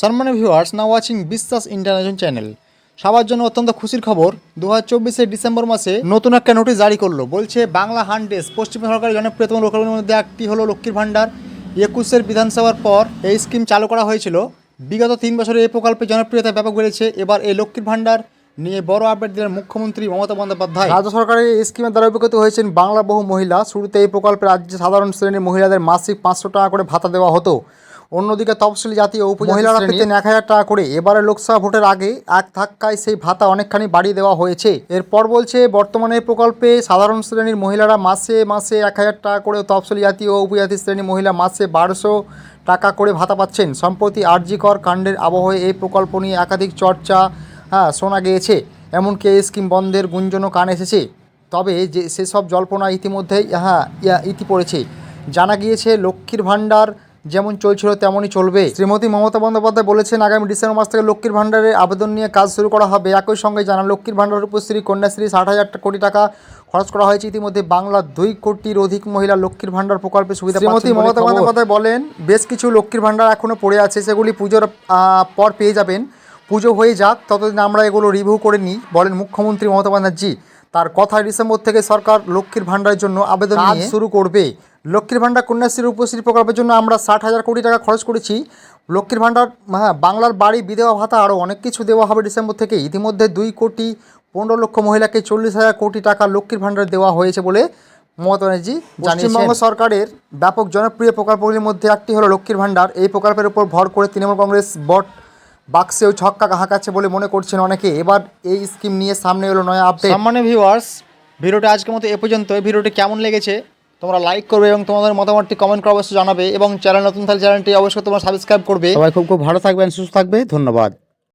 সম্মানীয় ভিউয়ার্স, নাও ওয়াচিং বিশ্বাস international channel. সবার জন্য অত্যন্ত খুশির খবর, 2024 ডিসেম্বর মাসে নতুন একটা নোটিশ জারি করলো। বলছে বাংলা হান্ডেস পশ্চিমবঙ্গ সরকারের জনপ্রিয়তম লোকগুলির মধ্যে একটি হলো লক্ষ্মীর ভাণ্ডার। 21 বিধানসভার পর এই স্কিম চালু করা হয়েছিল। বিগত 3 বছরে এই প্রকল্পের জনপ্রিয়তা ব্যাপক বেড়েছে। এবার এই লক্ষ্মীর ভাণ্ডার নিয়ে বড় আপডেট দিলেন মুখ্যমন্ত্রী মমতা বন্দ্যোপাধ্যায়। রাজ্য সরকারের এই স্কিমের দ্বারা উপকৃত হয়েছেন বাংলা বহু মহিলা। শুরুতে এই প্রকল্পে রাজ্যে সাধারণ শ্রেণীর মহিলাদের মাসিক 500 টাকা করে ভাতা দেওয়া হতো। অন্যদিকে তফসিলি জাতি ও মহিলারা পেতেন 1000 টাকা করে। এবারে লোকসভা ভোটের আগে এক ধাক্কায় সেই ভাতা অনেকখানি বাড়িয়ে দেওয়া হয়েছে। এরপর বলছে বর্তমানে এই প্রকল্পে সাধারণ শ্রেণীর মহিলারা মাসে 1000 টাকা করে, তফসিলি জাতি ও উপজাতি শ্রেণীর মহিলা মাসে 1200 টাকা করে ভাতা পাচ্ছেন। সম্প্রতি আরজিকর কাণ্ডের আবহে এই প্রকল্প নিয়ে একাধিক চর্চা শোনা গিয়েছে। এমনকি এই স্কিম বন্ধের গুঞ্জনও কান এসেছে। তবে যে সেসব জল্পনা ইতিমধ্যেই ইতি পড়েছে। জানা গিয়েছে লক্ষ্মীর ভাণ্ডার যেমন চলছিল তেমনই চলবে। শ্রীমতী মমতা বন্দ্যোপাধ্যায় বলেছেন আগামী ডিসেম্বর মাস থেকে লক্ষ্মীর ভাণ্ডারের আবেদন নিয়ে কাজ শুরু করা হবে। একই সঙ্গে জানান লক্ষ্মীর ভাণ্ডার রূপশ্রী কন্যাশ্রী 60,000 কোটি টাকা খরচ করা হয়েছে। ইতিমধ্যে বাংলার 2 কোটির অধিক মহিলা লক্ষ্মীর ভাণ্ডার প্রকল্পের সুবিধা পাচ্ছেন। শ্রীমতী মমতা বন্দ্যোপাধ্যায় বলেন বেশ কিছু লক্ষ্মীর ভাণ্ডার এখনও পড়ে আছে, সেগুলি পুজোর পর পেয়ে যাবেন। পুজো হয়ে যাক, ততদিন আমরা এগুলো রিভিউ করে নিই, বলেন মুখ্যমন্ত্রী মমতা বন্দ্যোপাধ্যায়। তার কথায় ডিসেম্বর থেকে সরকার লক্ষ্মীর ভাণ্ডারের জন্য আবেদন নিয়ে শুরু করবে। লক্ষ্মীর ভাণ্ডার কন্যাশ্রী রূপশ্রী প্রকল্পের জন্য আমরা 60,000 কোটি টাকা খরচ করেছি। লক্ষ্মীর ভাণ্ডার বাংলার বাড়ি, বিধবা ভাতা, আরও অনেক কিছু দেওয়া হবে ডিসেম্বর থেকে। ইতিমধ্যে 2,15,00,000 মহিলাকে 40,000 কোটি টাকা লক্ষ্মীর ভাণ্ডার দেওয়া হয়েছে বলে মমতা ব্যানার্জি জানিয়েছেন। পশ্চিমবঙ্গ সরকারের ব্যাপক জনপ্রিয় প্রকল্পগুলির মধ্যে একটি হলো লক্ষ্মীর ভাণ্ডার। এই প্রকল্পের উপর ভর করে তৃণমূল কংগ্রেস বট বাক্সেও ছক্কা হাঁকাচ্ছে বলে মনে করছেন অনেকে। এবার এই স্কিম নিয়ে সামনে এলো নয়া আপডেট। সম্মানীয় ভিউয়ার্স, ভিডিওটা আজকের মতো এ পর্যন্ত। এই ভিডিওটি কেমন লেগেছে তোমরা লাইক করবে এবং তোমাদের মতামতটি কমেন্ট করে অবশ্যই জানাবে, এবং চ্যানেল নতুন থাকলে চ্যানেলটি অবশ্যই তোমরা সাবস্ক্রাইব করবে। সবাই খুব ভালো থাকবেন, সুস্থ থাকবে। ধন্যবাদ।